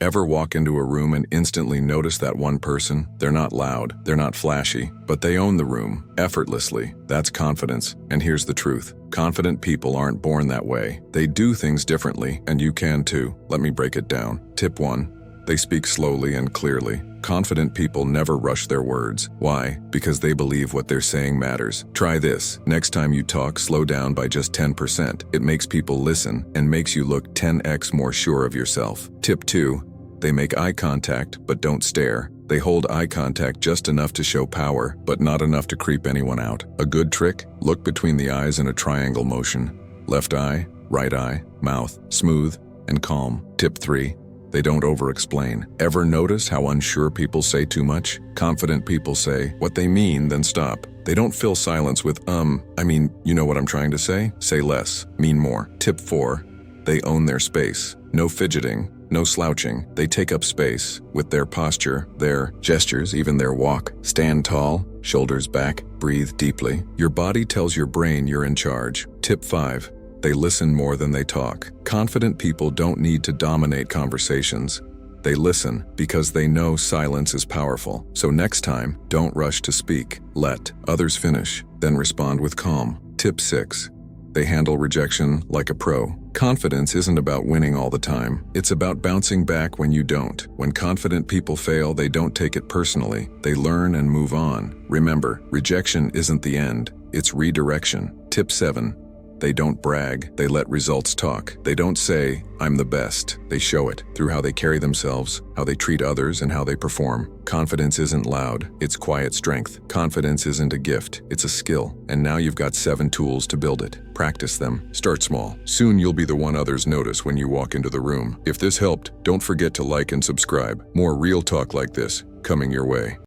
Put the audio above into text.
Ever walk into a room and instantly notice that one person? They're not loud, they're not flashy, but they own the room, effortlessly. That's confidence. And here's the truth. Confident people aren't born that way. They do things differently, and you can too. Let me break it down. Tip 1. They speak slowly and clearly. Confident people never rush their words. Why? Because they believe what they're saying matters. Try this. Next time you talk, slow down by just 10%. It makes people listen and makes you look 10x more sure of yourself. Tip 2. They make eye contact, but don't stare. They hold eye contact just enough to show power, but not enough to creep anyone out. A good trick? Look between the eyes in a triangle motion. Left eye, right eye, mouth, smooth and calm. Tip 3. They don't over-explain. Ever notice how unsure people say too much? Confident people say what they mean, then stop. They don't fill silence with, you know what I'm trying to say? Say less, mean more. Tip 4. They own their space. No fidgeting, no slouching. They take up space with their posture, their gestures, even their walk. Stand tall, shoulders back, breathe deeply. Your body tells your brain you're in charge. Tip 5. They listen more than they talk. Confident people don't need to dominate conversations. They listen because they know silence is powerful. So next time, don't rush to speak. Let others finish, then respond with calm. Tip 6. They handle rejection like a pro. Confidence isn't about winning all the time. It's about bouncing back when you don't. When confident people fail, they don't take it personally. They learn and move on. Remember, rejection isn't the end. It's redirection. Tip 7. They don't brag, they let results talk. They don't say, I'm the best. They show it through how they carry themselves, how they treat others, and how they perform. Confidence isn't loud, it's quiet strength. Confidence isn't a gift, it's a skill. And now you've got 7 tools to build it. Practice them. Start small. Soon you'll be the one others notice when you walk into the room. If this helped, don't forget to like and subscribe. More real talk like this coming your way.